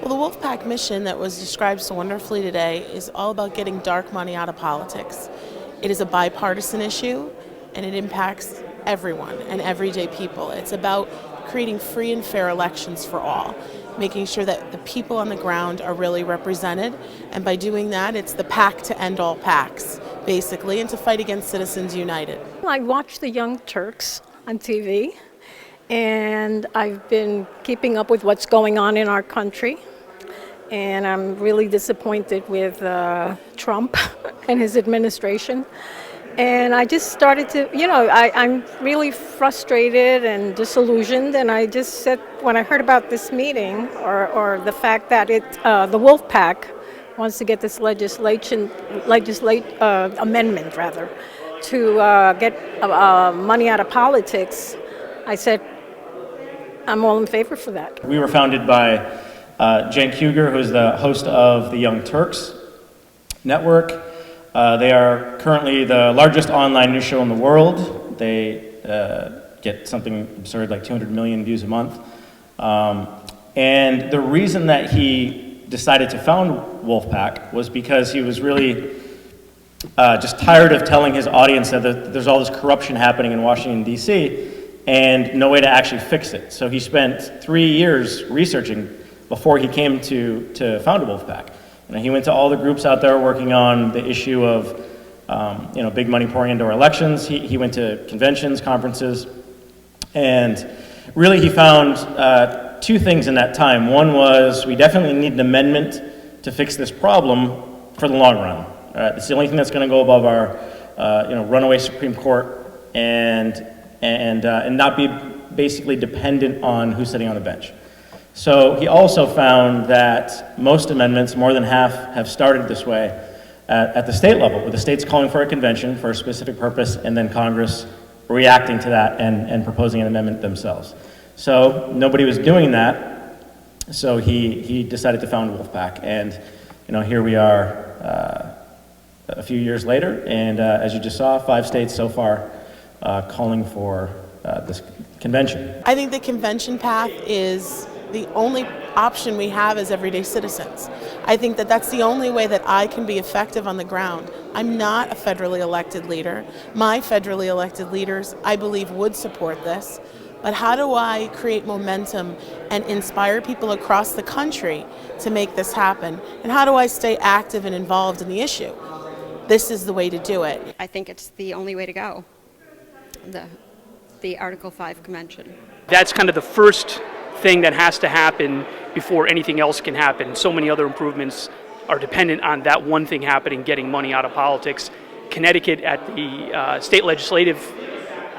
Well, the Wolf-PAC mission that was described so wonderfully today is all about getting dark money out of politics. It is a bipartisan issue, and it impacts everyone and everyday people. It's about creating free and fair elections for all, making sure that the people on the ground are really represented, and by doing that, it's the Pact to end all PACs, basically, and to fight against Citizens United. I watch the Young Turks on TV, and I've been keeping up with what's going on in our country. And I'm really disappointed with Trump and his administration. And I just started to, I'm really frustrated and disillusioned. And I just said, when I heard about this meeting, or the fact that the Wolf-PAC wants to get this amendment to get money out of politics, I said, I'm all in favor for that. We were founded by John Cougar, who is the host of the Young Turks network. They are currently the largest online news show in the world. They get something absurd like 200 million views a month. And the reason that he decided to found Wolf-PAC was because he was really just tired of telling his audience that there's all this corruption happening in Washington, D.C., and no way to actually fix it. So he spent 3 years researching before he came to found Wolf-PAC. He went to all the groups out there working on the issue of big money pouring into our elections. He went to conventions, conferences, and really he found two things in that time. One was we definitely need an amendment to fix this problem for the long run. It's the only thing that's going to go above our runaway Supreme Court and not be basically dependent on who's sitting on the bench. So he also found that most amendments, more than half, have started this way at the state level, with the states calling for a convention for a specific purpose, and then Congress reacting to that and proposing an amendment themselves. So nobody was doing that, so he decided to found Wolf-PAC, and here we are a few years later, and as you just saw, 5 states so far calling for this convention. I think the convention path is the only option we have as everyday citizens. I think that that's the only way that I can be effective on the ground. I'm not a federally elected leader. My federally elected leaders, I believe, would support this. But how do I create momentum and inspire people across the country to make this happen? And how do I stay active and involved in the issue? This is the way to do it. I think it's the only way to go, the Article 5 convention. That's kind of the first thing that has to happen before anything else can happen. So many other improvements are dependent on that one thing happening, getting money out of politics. Connecticut, at the state legislative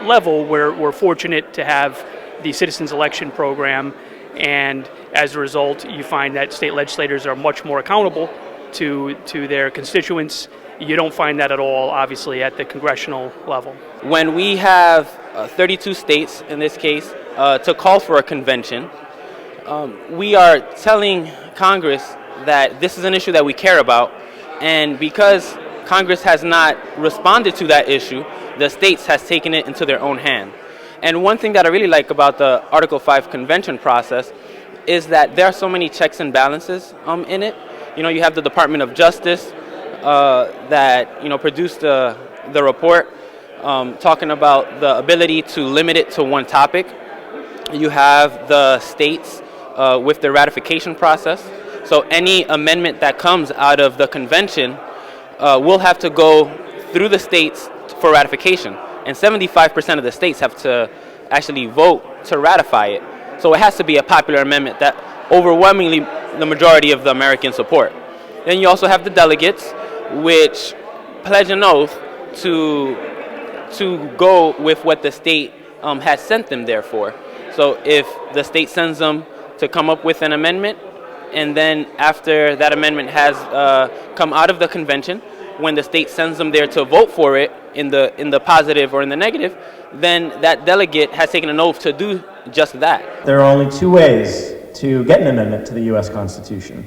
level, we're fortunate to have the citizens election program, and as a result you find that state legislators are much more accountable to their constituents. You don't find that at all, obviously, at the congressional level. When we have 32 states, in this case, to call for a convention, we are telling Congress that this is an issue that we care about, and because Congress has not responded to that issue, the states has taken it into their own hand. And one thing that I really like about the Article 5 convention process is that there are so many checks and balances in it. You have the Department of Justice that produced the report talking about the ability to limit it to one topic. You have the states with the ratification process. So any amendment that comes out of the convention will have to go through the states for ratification. And 75% of the states have to actually vote to ratify it. So it has to be a popular amendment that overwhelmingly the majority of the Americans support. Then you also have the delegates, which pledge an oath to go with what the state has sent them there for. So if the state sends them to come up with an amendment, and then after that amendment has come out of the convention, when the state sends them there to vote for it in the positive or in the negative, then that delegate has taken an oath to do just that. There are only 2 ways to get an amendment to the U.S. Constitution.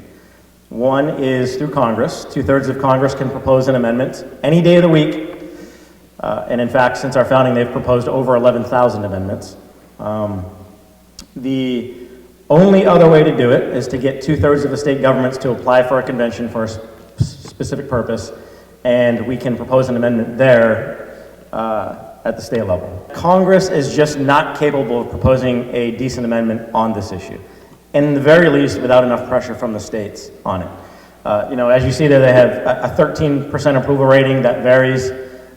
One is through Congress. 2/3 of Congress can propose an amendment any day of the week. And in fact, since our founding, they've proposed over 11,000 amendments. The Only other way to do it is to get 2/3 of the state governments to apply for a convention for a specific purpose, and we can propose an amendment there at the state level. Congress is just not capable of proposing a decent amendment on this issue, and in the very least, without enough pressure from the states on it. As you see there, they have a 13% approval rating that varies.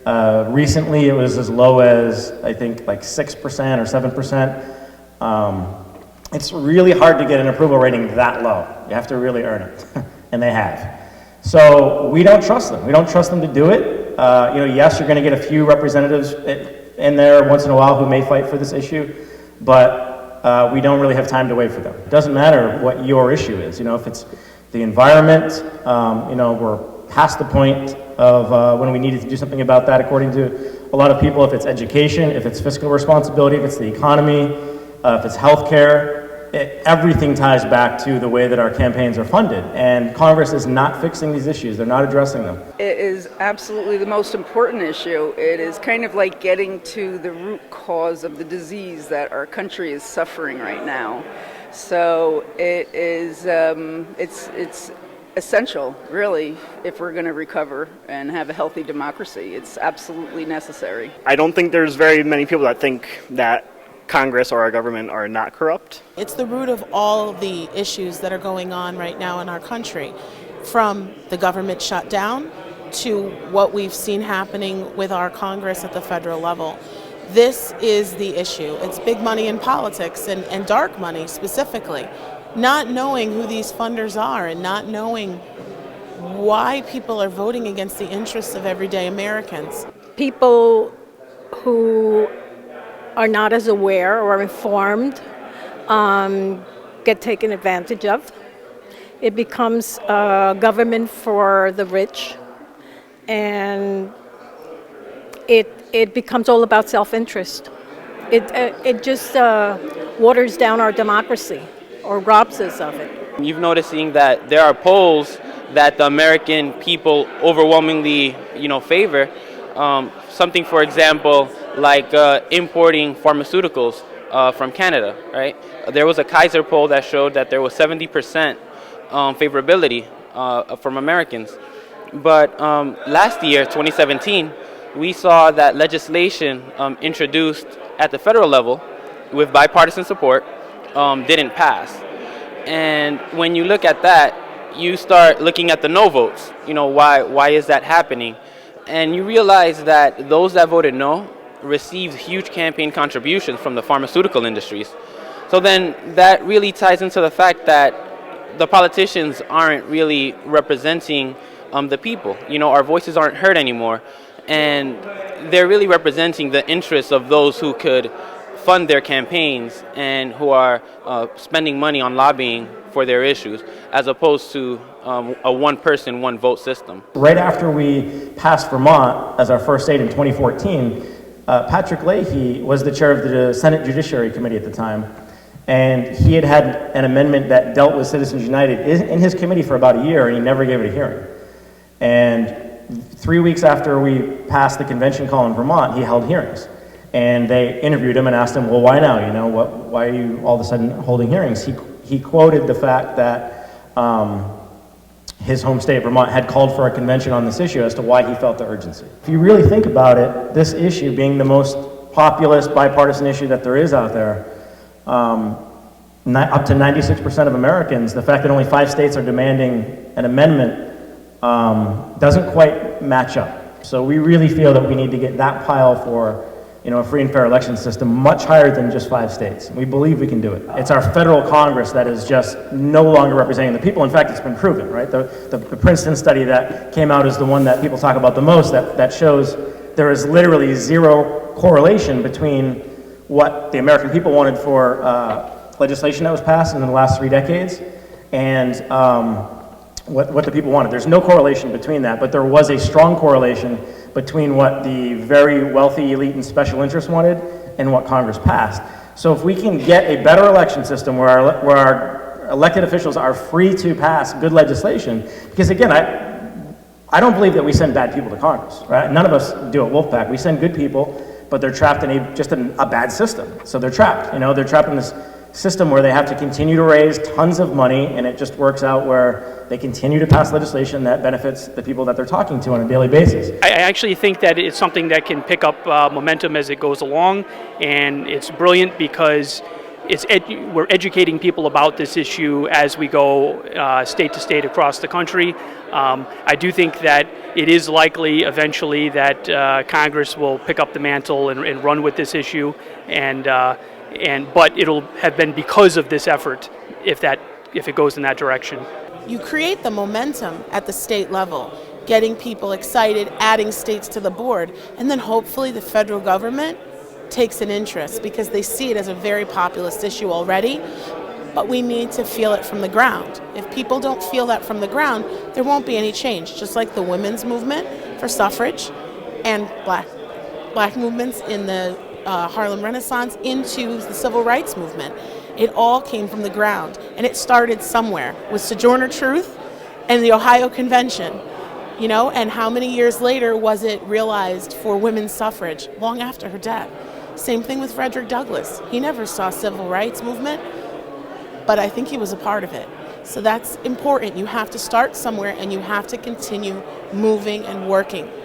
Recently, it was as low as, I think, like 6% or 7%. It's really hard to get an approval rating that low. You have to really earn it, and they have. So we don't trust them. We don't trust them to do it. Yes, you're going to get a few representatives in there once in a while who may fight for this issue, but we don't really have time to wait for them. It doesn't matter what your issue is. If it's the environment, we're past the point of when we needed to do something about that, according to a lot of people. If it's education, if it's fiscal responsibility, if it's the economy, if it's healthcare, everything ties back to the way that our campaigns are funded. And Congress is not fixing these issues. They're not addressing them. It is absolutely the most important issue. It is kind of like getting to the root cause of the disease that our country is suffering right now. So it is, it's essential, really, if we're going to recover and have a healthy democracy. It's absolutely necessary. I don't think there's very many people that think that Congress or our government are not corrupt. It's the root of all of the issues that are going on right now in our country, from the government shutdown to what we've seen happening with our Congress at the federal level. This is the issue. It's big money in politics, and dark money specifically. Not knowing who these funders are and not knowing why people are voting against the interests of everyday Americans. People who are not as aware or informed get taken advantage of. It becomes a government for the rich, and it becomes all about self-interest. It just waters down our democracy or robs us of it. You've noticing that there are polls that the American people overwhelmingly, favor. Something, for example, like importing pharmaceuticals from Canada, right? There was a Kaiser poll that showed that there was 70% favorability from Americans. But last year, 2017, we saw that legislation introduced at the federal level with bipartisan support didn't pass. And when you look at that, you start looking at the no votes. Why is that happening? And you realize that those that voted no received huge campaign contributions from the pharmaceutical industries. So then that really ties into the fact that the politicians aren't really representing the people. Our voices aren't heard anymore, and they're really representing the interests of those who could fund their campaigns and who are spending money on lobbying for their issues, as opposed to a one-person, one-vote system. Right after we passed Vermont as our first state in 2014, Patrick Leahy was the chair of the Senate Judiciary Committee at the time, and he had an amendment that dealt with Citizens United in his committee for about a year, and he never gave it a hearing. And 3 weeks after we passed the convention call in Vermont, he held hearings. And they interviewed him and asked him, well, why now? Why are you all of a sudden holding hearings? He quoted the fact that his home state, Vermont, had called for a convention on this issue as to why he felt the urgency. If you really think about it, this issue being the most populist, bipartisan issue that there is out there, up to 96% of Americans, the fact that only 5 states are demanding an amendment doesn't quite match up. So we really feel that we need to get that pile for a free and fair election system much higher than just 5 states. We believe we can do it. It's our federal Congress that is just no longer representing the people. In fact, it's been proven, right? The Princeton study that came out is the one that people talk about the most, that shows there is literally zero correlation between what the American people wanted for legislation that was passed in the last 3 decades and what the people wanted. There's no correlation between that, but there was a strong correlation between what the very wealthy elite and special interests wanted and what Congress passed. So if we can get a better election system where our elected officials are free to pass good legislation, because again, I don't believe that we send bad people to Congress, right? None of us do at Wolf-PAC. We send good people, but they're trapped in a bad system. So they're trapped, they're trapped in this system where they have to continue to raise tons of money, and it just works out where they continue to pass legislation that benefits the people that they're talking to on a daily basis. I actually think that it's something that can pick up momentum as it goes along, and it's brilliant because we're educating people about this issue as we go state to state across the country. I do think that it is likely eventually that Congress will pick up the mantle and run with this issue, but it'll have been because of this effort if it goes in that direction. You create the momentum at the state level, getting people excited, adding states to the board, and then hopefully the federal government takes an interest because they see it as a very populist issue already, but we need to feel it from the ground. If people don't feel that from the ground, there won't be any change, just like the women's movement for suffrage and black movements in the Harlem Renaissance into the civil rights movement. It all came from the ground, and it started somewhere with Sojourner Truth and the Ohio Convention, and how many years later was it realized for women's suffrage? Long after her death. Same thing with Frederick Douglass. He never saw civil rights movement, but I think he was a part of it. So that's important. You have to start somewhere, and you have to continue moving and working.